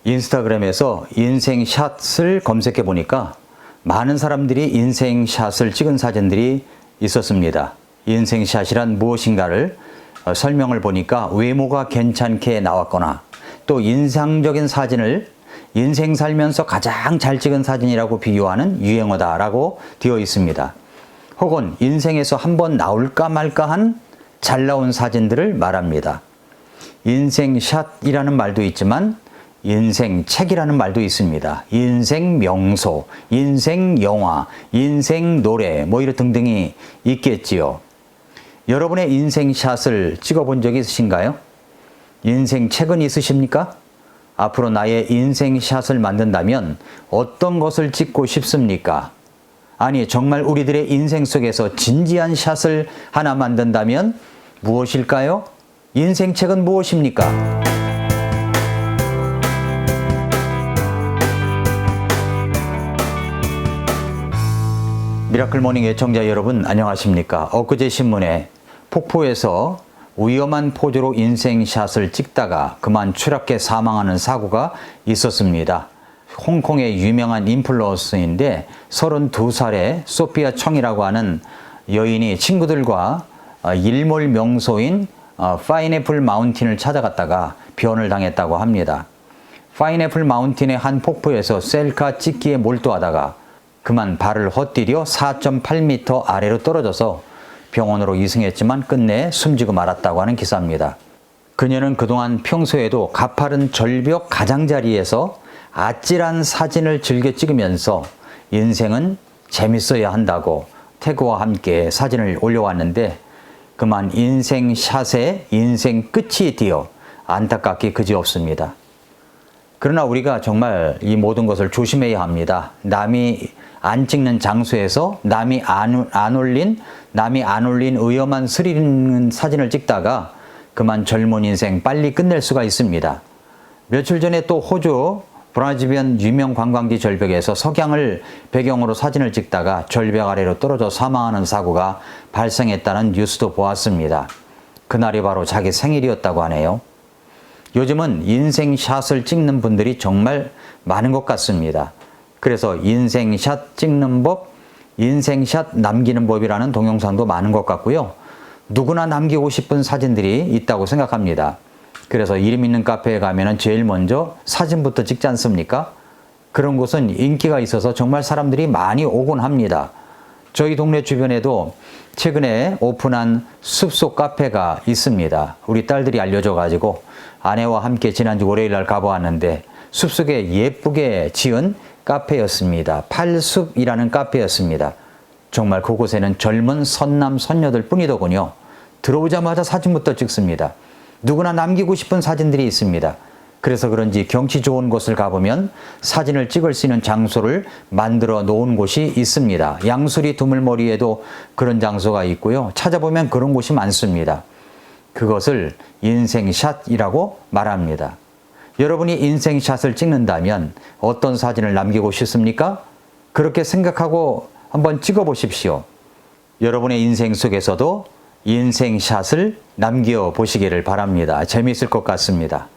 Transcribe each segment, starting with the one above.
인스타그램에서 인생샷을 검색해 보니까 많은 사람들이 인생샷을 찍은 사진들이 있었습니다. 인생샷이란 무엇인가를 설명을 보니까 외모가 괜찮게 나왔거나 또 인상적인 사진을 인생 살면서 가장 잘 찍은 사진이라고 비유하는 유행어다라고 되어 있습니다. 혹은 인생에서 한번 나올까 말까한 잘 나온 사진들을 말합니다. 인생샷이라는 말도 있지만 인생책이라는 말도 있습니다. 인생 명소, 인생 영화, 인생 노래 뭐 이런 등등이 있겠지요. 여러분의 인생샷을 찍어본 적이 있으신가요? 인생책은 있으십니까? 앞으로 나의 인생샷을 만든다면 어떤 것을 찍고 싶습니까? 아니 정말 우리들의 인생 속에서 진지한 샷을 하나 만든다면 무엇일까요? 인생책은 무엇입니까? 미라클모닝 애청자 여러분 안녕하십니까? 엊그제 신문에 폭포에서 위험한 포즈로 인생샷을 찍다가 그만 추락해 사망하는 사고가 있었습니다. 홍콩의 유명한 인플루언서인데 32살의 소피아 청이라고 하는 여인이 친구들과 일몰 명소인 파인애플 마운틴을 찾아갔다가 변을 당했다고 합니다. 파인애플 마운틴의 한 폭포에서 셀카 찍기에 몰두하다가 그만 발을 헛디뎌 4.8m 아래로 떨어져서 병원으로 이송했지만 끝내 숨지고 말았다고 하는 기사입니다. 그녀는 그동안 평소에도 가파른 절벽 가장자리에서 아찔한 사진을 즐겨 찍으면서 인생은 재밌어야 한다고 태그와 함께 사진을 올려왔는데 그만 인생샷에 인생 끝이 되어 안타깝기 그지없습니다. 그러나 우리가 정말 이 모든 것을 조심해야 합니다. 남이 안 찍는 장소에서 남이 안 올린 위험한 스릴 있는 사진을 찍다가 그만 젊은 인생 빨리 끝낼 수가 있습니다. 며칠 전에 또 호주 브라지비안 유명 관광지 절벽에서 석양을 배경으로 사진을 찍다가 절벽 아래로 떨어져 사망하는 사고가 발생했다는 뉴스도 보았습니다. 그날이 바로 자기 생일이었다고 하네요. 요즘은 인생샷을 찍는 분들이 정말 많은 것 같습니다. 그래서 인생샷 찍는 법, 인생샷 남기는 법이라는 동영상도 많은 것 같고요. 누구나 남기고 싶은 사진들이 있다고 생각합니다. 그래서 이름 있는 카페에 가면은 제일 먼저 사진부터 찍지 않습니까? 그런 곳은 인기가 있어서 정말 사람들이 많이 오곤 합니다. 저희 동네 주변에도 최근에 오픈한 숲속 카페가 있습니다. 우리 딸들이 알려줘가지고 아내와 함께 지난주 월요일 날 가보았는데 숲속에 예쁘게 지은 카페였습니다. 팔숲이라는 카페였습니다. 정말 그곳에는 젊은 선남 선녀들 뿐이더군요. 들어오자마자 사진부터 찍습니다. 누구나 남기고 싶은 사진들이 있습니다. 그래서 그런지 경치 좋은 곳을 가보면 사진을 찍을 수 있는 장소를 만들어 놓은 곳이 있습니다. 양수리 두물머리에도 그런 장소가 있고요. 찾아보면 그런 곳이 많습니다. 그것을 인생샷이라고 말합니다. 여러분이 인생샷을 찍는다면 어떤 사진을 남기고 싶습니까? 그렇게 생각하고 한번 찍어보십시오. 여러분의 인생 속에서도 인생샷을 남겨보시기를 바랍니다. 재미있을 것 같습니다.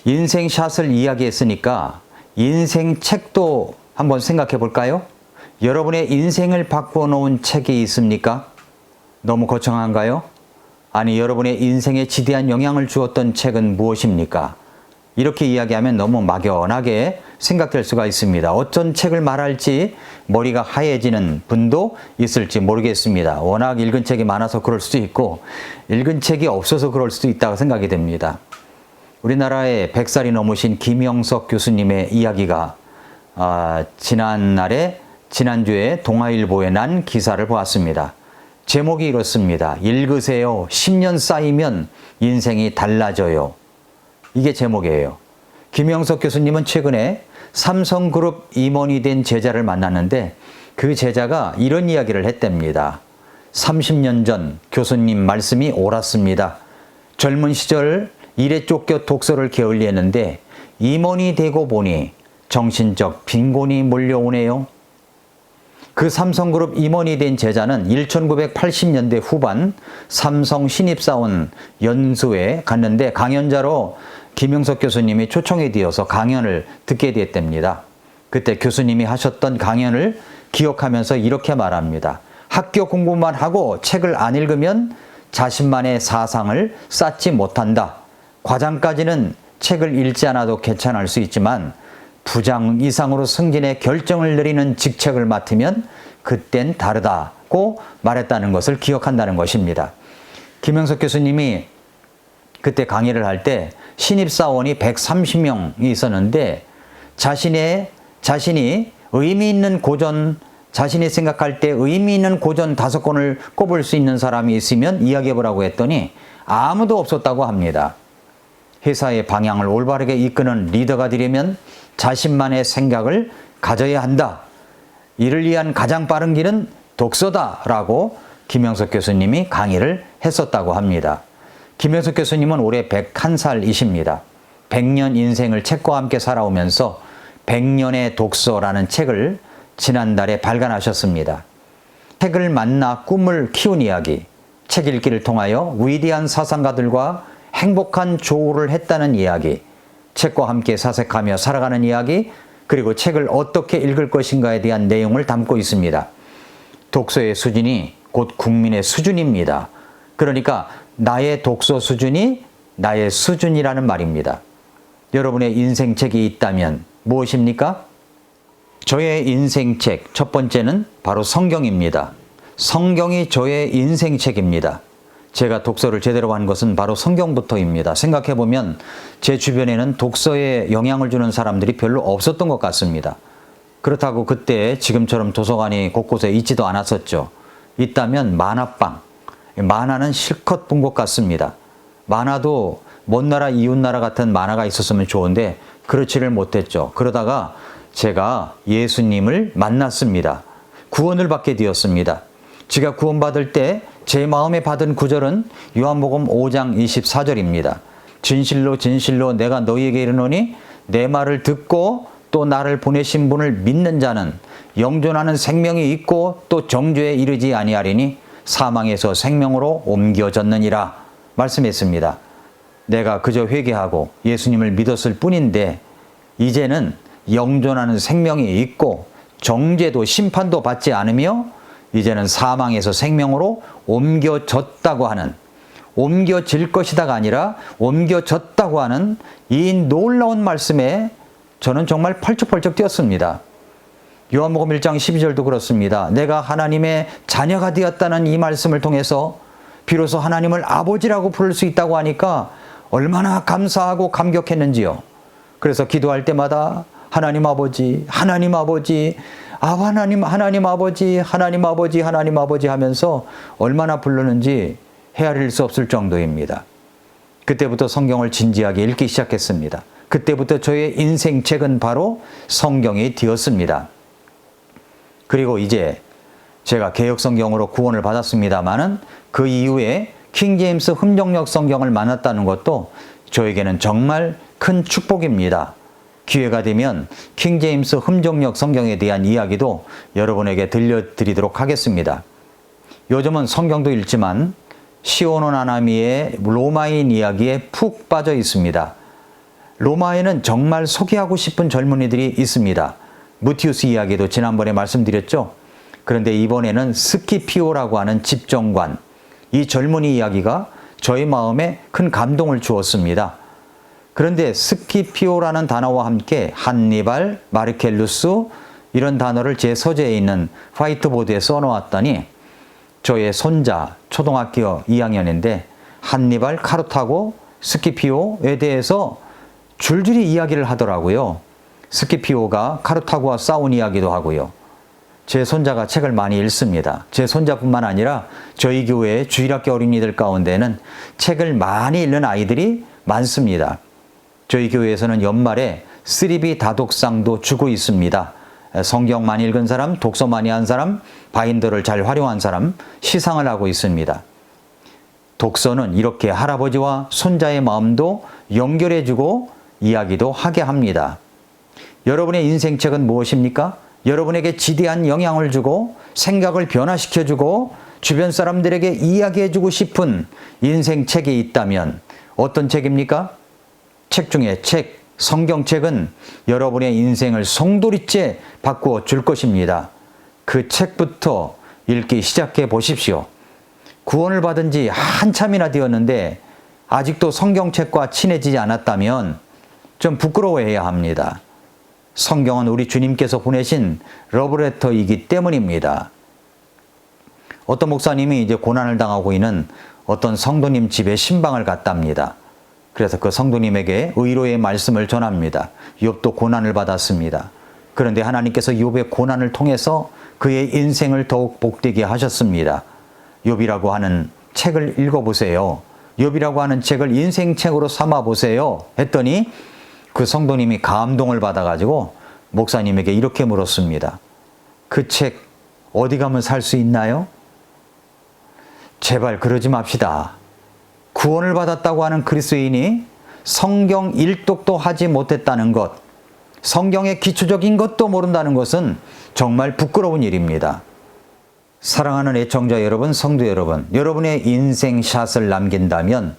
인생샷을 이야기했으니까 인생책도 한번 생각해 볼까요? 여러분의 인생을 바꾸어 놓은 책이 있습니까? 너무 거창한가요? 아니, 여러분의 인생에 지대한 영향을 주었던 책은 무엇입니까? 이렇게 이야기하면 너무 막연하게 생각될 수가 있습니다. 어떤 책을 말할지 머리가 하얘지는 분도 있을지 모르겠습니다. 워낙 읽은 책이 많아서 그럴 수도 있고 읽은 책이 없어서 그럴 수도 있다고 생각이 됩니다. 우리나라의 100살이 넘으신 김영석 교수님의 이야기가 지난주에 동아일보에 난 기사를 보았습니다. 제목이 이렇습니다. 읽으세요. 10년 쌓이면 인생이 달라져요. 이게 제목이에요. 김영석 교수님은 최근에 삼성그룹 임원이 된 제자를 만났는데 그 제자가 이런 이야기를 했답니다. 30년 전 교수님 말씀이 옳았습니다. 젊은 시절 일에 쫓겨 독서를 게을리했는데 임원이 되고 보니 정신적 빈곤이 몰려오네요. 그 삼성그룹 임원이 된 제자는 1980년대 후반 삼성 신입사원 연수에 갔는데 강연자로 김영석 교수님이 초청이 되어서 강연을 듣게 됐답니다. 그때 교수님이 하셨던 강연을 기억하면서 이렇게 말합니다. 학교 공부만 하고 책을 안 읽으면 자신만의 사상을 쌓지 못한다. 과장까지는 책을 읽지 않아도 괜찮을 수 있지만 부장 이상으로 승진의 결정을 내리는 직책을 맡으면 그땐 다르다고 말했다는 것을 기억한다는 것입니다. 김영석 교수님이 그때 강의를 할 때 신입사원이 130명이 있었는데 자신이 의미 있는 고전, 자신이 생각할 때 의미 있는 고전 5권을 꼽을 수 있는 사람이 있으면 이야기해보라고 했더니 아무도 없었다고 합니다. 회사의 방향을 올바르게 이끄는 리더가 되려면 자신만의 생각을 가져야 한다. 이를 위한 가장 빠른 길은 독서다라고 김영석 교수님이 강의를 했었다고 합니다. 김영석 교수님은 올해 101살이십니다. 100년 인생을 책과 함께 살아오면서 100년의 독서라는 책을 지난달에 발간하셨습니다. 책을 만나 꿈을 키운 이야기, 책 읽기를 통하여 위대한 사상가들과 행복한 조우를 했다는 이야기, 책과 함께 사색하며 살아가는 이야기, 그리고 책을 어떻게 읽을 것인가에 대한 내용을 담고 있습니다. 독서의 수준이 곧 국민의 수준입니다. 그러니까 나의 독서 수준이 나의 수준이라는 말입니다. 여러분의 인생책이 있다면 무엇입니까? 저의 인생책 첫 번째는 바로 성경입니다. 성경이 저의 인생책입니다. 제가 독서를 제대로 한 것은 바로 성경부터입니다. 생각해보면 제 주변에는 독서에 영향을 주는 사람들이 별로 없었던 것 같습니다. 그렇다고 그때 지금처럼 도서관이 곳곳에 있지도 않았었죠. 있다면 만화방, 만화는 실컷 본 것 같습니다. 만화도 먼 나라 이웃 나라 같은 만화가 있었으면 좋은데 그렇지를 못했죠. 그러다가 제가 예수님을 만났습니다. 구원을 받게 되었습니다. 제가 구원받을 때 제 마음에 받은 구절은 요한복음 5장 24절입니다. 진실로 진실로 내가 너희에게 이르노니 내 말을 듣고 또 나를 보내신 분을 믿는 자는 영존하는 생명이 있고 또 정죄에 이르지 아니하리니 사망에서 생명으로 옮겨졌느니라 말씀했습니다. 내가 그저 회개하고 예수님을 믿었을 뿐인데 이제는 영존하는 생명이 있고 정죄도 심판도 받지 않으며 이제는 사망에서 생명으로 옮겨졌다고 하는, 옮겨질 것이다가 아니라 옮겨졌다고 하는 이 놀라운 말씀에 저는 정말 펄쩍펄쩍 뛰었습니다. 요한복음 1장 12절도 그렇습니다. 내가 하나님의 자녀가 되었다는 이 말씀을 통해서 비로소 하나님을 아버지라고 부를 수 있다고 하니까 얼마나 감사하고 감격했는지요. 그래서 기도할 때마다 하나님 아버지, 하나님 아버지, 하나님 아버지, 하나님 아버지, 하나님 아버지 하면서 얼마나 부르는지 헤아릴 수 없을 정도입니다. 그때부터 성경을 진지하게 읽기 시작했습니다. 그때부터 저의 인생책은 바로 성경이 되었습니다. 그리고 이제 제가 개역성경으로 구원을 받았습니다마는 그 이후에 킹제임스 흠정역 성경을 만났다는 것도 저에게는 정말 큰 축복입니다. 기회가 되면 킹제임스 흠정역 성경에 대한 이야기도 여러분에게 들려드리도록 하겠습니다. 요즘은 성경도 읽지만 시오노 나나미의 로마인 이야기에 푹 빠져 있습니다. 로마에는 정말 소개하고 싶은 젊은이들이 있습니다. 무티우스 이야기도 지난번에 말씀드렸죠. 그런데 이번에는 스키피오라고 하는 집정관, 이 젊은이 이야기가 저의 마음에 큰 감동을 주었습니다. 그런데 스키피오라는 단어와 함께 한니발, 마르켈루스 이런 단어를 제 서재에 있는 화이트보드에 써놓았더니 저의 손자 초등학교 2학년인데 한니발, 카르타고, 스키피오에 대해서 줄줄이 이야기를 하더라고요. 스키피오가 카르타고와 싸운 이야기도 하고요. 제 손자가 책을 많이 읽습니다. 제 손자뿐만 아니라 저희 교회 주일학교 어린이들 가운데는 책을 많이 읽는 아이들이 많습니다. 저희 교회에서는 연말에 3B 다독상도 주고 있습니다. 성경 많이 읽은 사람, 독서 많이 한 사람, 바인더를 잘 활용한 사람 시상을 하고 있습니다. 독서는 이렇게 할아버지와 손자의 마음도 연결해주고 이야기도 하게 합니다. 여러분의 인생책은 무엇입니까? 여러분에게 지대한 영향을 주고 생각을 변화시켜주고 주변 사람들에게 이야기해주고 싶은 인생책이 있다면 어떤 책입니까? 책 중에 성경책은 여러분의 인생을 송두리째 바꾸어 줄 것입니다. 그 책부터 읽기 시작해 보십시오. 구원을 받은 지 한참이나 되었는데 아직도 성경책과 친해지지 않았다면 좀 부끄러워해야 합니다. 성경은 우리 주님께서 보내신 러브레터이기 때문입니다. 어떤 목사님이 이제 고난을 당하고 있는 어떤 성도님 집에 신방을 갔답니다. 그래서 그 성도님에게 의로의 말씀을 전합니다. 욥도 고난을 받았습니다. 그런데 하나님께서 욥의 고난을 통해서 그의 인생을 더욱 복되게 하셨습니다. 욥이라고 하는 책을 읽어보세요. 욥이라고 하는 책을 인생책으로 삼아보세요. 했더니 그 성도님이 감동을 받아가지고 목사님에게 이렇게 물었습니다. 그 책 어디 가면 살 수 있나요? 제발 그러지 맙시다. 구원을 받았다고 하는 그리스도인이 성경 일독도 하지 못했다는 것, 성경의 기초적인 것도 모른다는 것은 정말 부끄러운 일입니다. 사랑하는 애청자 여러분, 성도 여러분, 여러분의 인생샷을 남긴다면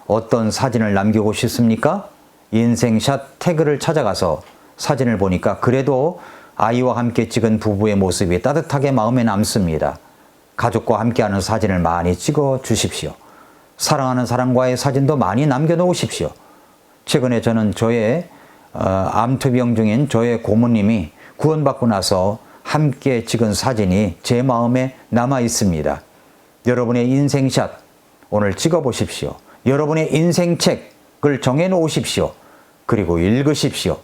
어떤 사진을 남기고 싶습니까? 인생샷 태그를 찾아가서 사진을 보니까 그래도 아이와 함께 찍은 부부의 모습이 따뜻하게 마음에 남습니다. 가족과 함께하는 사진을 많이 찍어 주십시오. 사랑하는 사람과의 사진도 많이 남겨놓으십시오. 최근에 저는 저의 암투병 중인 저의 고모님이 구원받고 나서 함께 찍은 사진이 제 마음에 남아 있습니다. 여러분의 인생샷 오늘 찍어 보십시오. 여러분의 인생책을 정해 놓으십시오. 그리고 읽으십시오.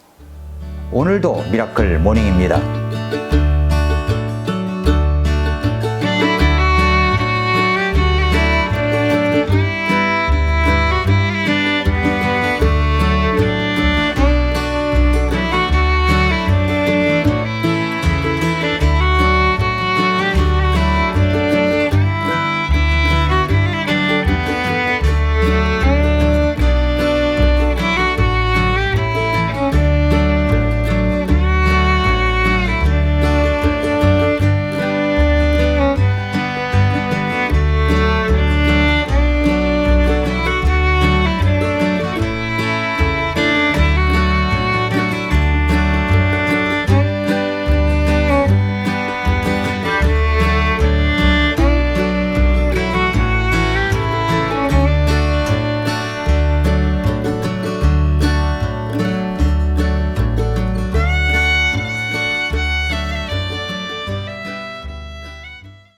오늘도 미라클 모닝입니다.